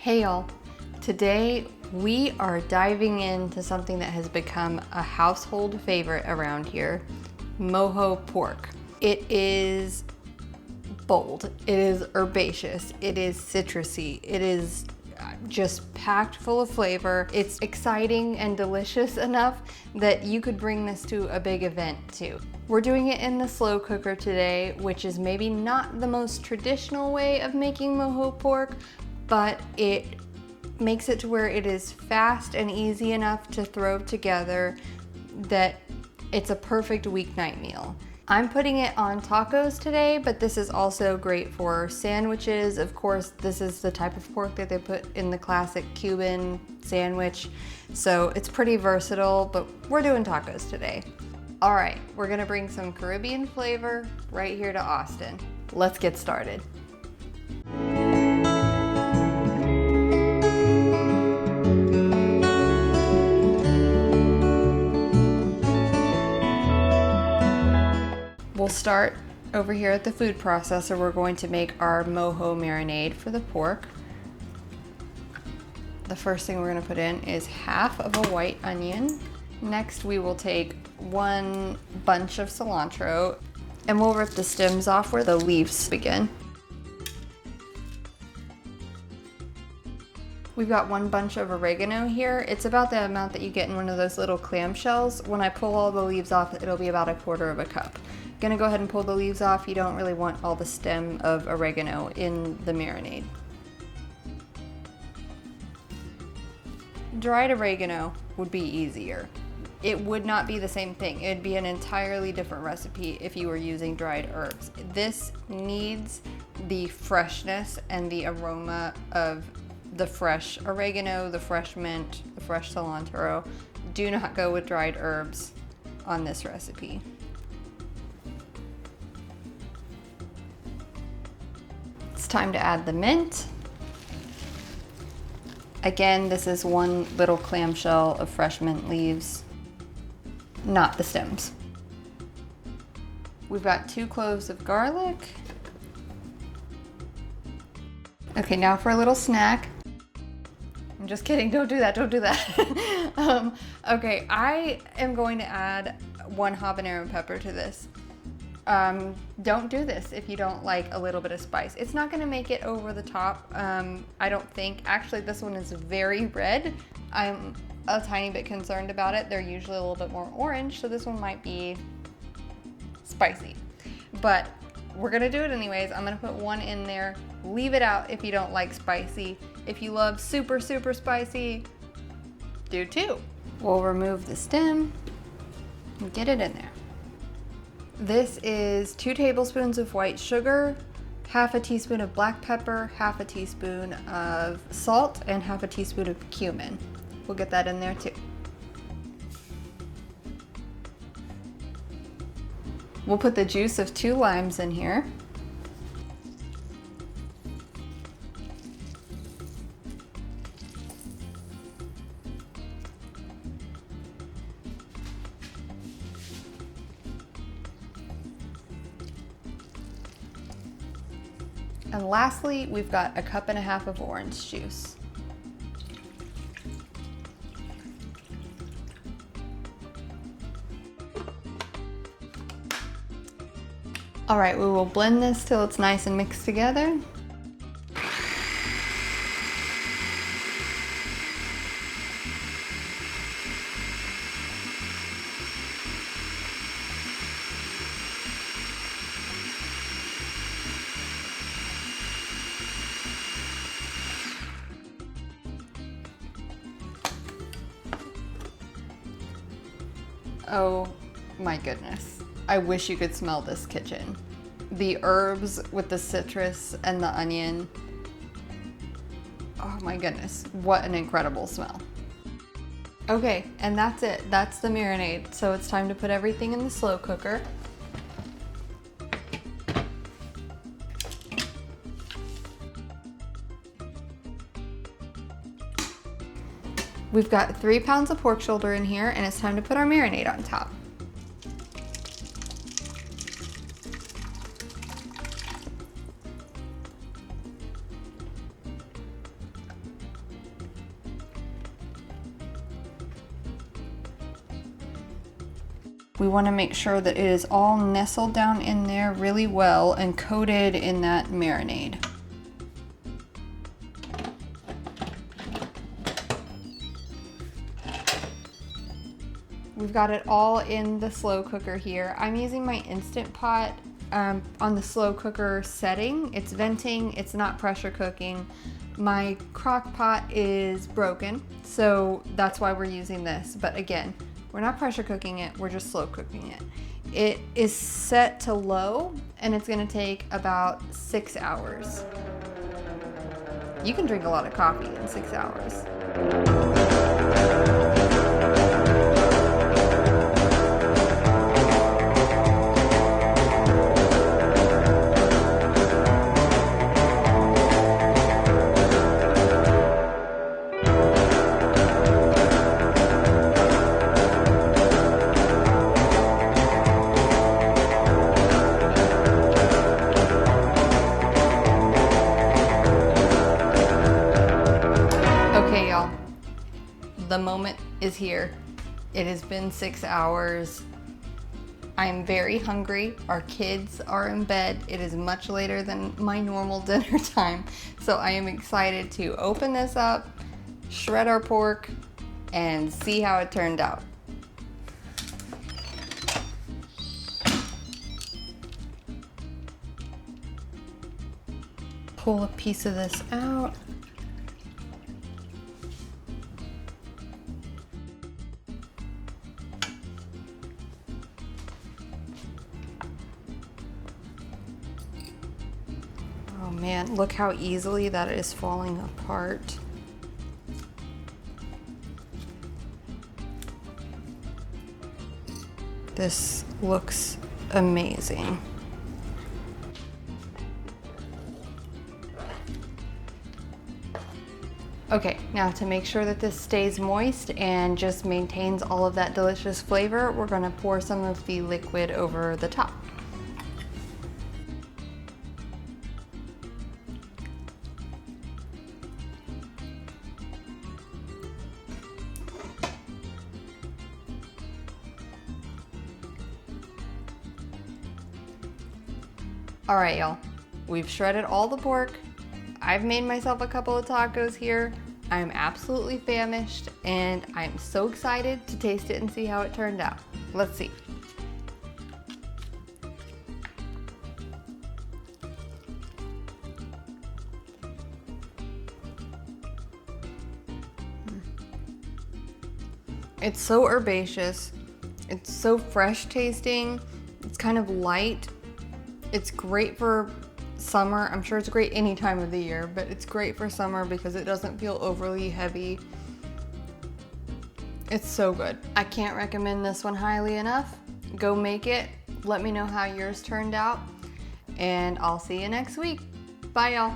Hey y'all, today we are diving into something that has become a household favorite around here, Mojo pork. It is bold, it is herbaceous, it is citrusy, it is just packed full of flavor. It's exciting and delicious enough that you could bring this to a big event too. We're doing it in the slow cooker today, which is maybe not the most traditional way of making Mojo pork, but it makes it to where it is fast and easy enough to throw together that it's a perfect weeknight meal. I'm putting it on tacos today, but this is also great for sandwiches. Of course, this is the type of pork that they put in the classic Cuban sandwich, so it's pretty versatile, but we're doing tacos today. All right, we're gonna bring some Caribbean flavor right here to Austin. Let's get started. We'll start over here at the food processor. We're going to make our Mojo marinade for the pork. The first thing we're gonna put in is half of a white onion. Next, we will take one bunch of cilantro and we'll rip the stems off where the leaves begin. We've got one bunch of oregano here. It's about the amount that you get in one of those little clamshells. When I pull all the leaves off, it'll be about 1/4 of a cup. Gonna go ahead and pull the leaves off. You don't really want all the stem of oregano in the marinade. Dried oregano would be easier. It would not be the same thing. It'd be an entirely different recipe if you were using dried herbs. This needs the freshness and the aroma of the fresh oregano, the fresh mint, the fresh cilantro. Do not go with dried herbs on this recipe. It's time to add the mint. Again, this is one little clamshell of fresh mint leaves, not the stems. We've got 2 cloves of garlic. Okay, now for a little snack. I'm just kidding, don't do that, don't do that. Okay, I am going to add 1 habanero pepper to this. Don't do this if you don't like a little bit of spice. It's not gonna make it over the top, I don't think. Actually, this one is very red. I'm a tiny bit concerned about it. They're usually a little bit more orange, so this one might be spicy. But we're gonna do it anyways. I'm gonna put 1 in there. Leave it out if you don't like spicy. If you love super, super spicy, do 2. We'll remove the stem and get it in there. This is 2 tablespoons of white sugar, half a teaspoon of black pepper, half a teaspoon of salt, and half a teaspoon of cumin. We'll get that in there too. We'll put the juice of 2 limes in here. And lastly, we've got 1.5 cups of orange juice. All right, we will blend this till it's nice and mixed together. Oh my goodness. I wish you could smell this kitchen. The herbs with the citrus and the onion. Oh my goodness, what an incredible smell. Okay, and that's it. That's the marinade. So it's time to put everything in the slow cooker. We've got 3 pounds of pork shoulder in here, and it's time to put our marinade on top. We want to make sure that it is all nestled down in there really well and coated in that marinade. We've got it all in the slow cooker here. I'm using my Instant Pot on the slow cooker setting. It's venting, it's not pressure cooking. My crock pot is broken, so that's why we're using this. But again, we're not pressure cooking it, we're just slow cooking it. It is set to low and it's gonna take about 6 hours. You can drink a lot of coffee in 6 hours. Okay, y'all, the moment is here. It has been 6 hours. I'm very hungry. Our kids are in bed. It is much later than my normal dinner time. So I am excited to open this up, shred our pork, and see how it turned out. Pull a piece of this out. Oh man, look how easily that is falling apart. This looks amazing. Okay, now to make sure that this stays moist and just maintains all of that delicious flavor, we're gonna pour some of the liquid over the top. All right, y'all, we've shredded all the pork. I've made myself a couple of tacos here. I'm absolutely famished and I'm so excited to taste it and see how it turned out. Let's see. It's so herbaceous. It's so fresh tasting. It's kind of light. It's great for summer. I'm sure it's great any time of the year, but it's great for summer because it doesn't feel overly heavy. It's so good. I can't recommend this one highly enough. Go make it. Let me know how yours turned out, and I'll see you next week. Bye, y'all.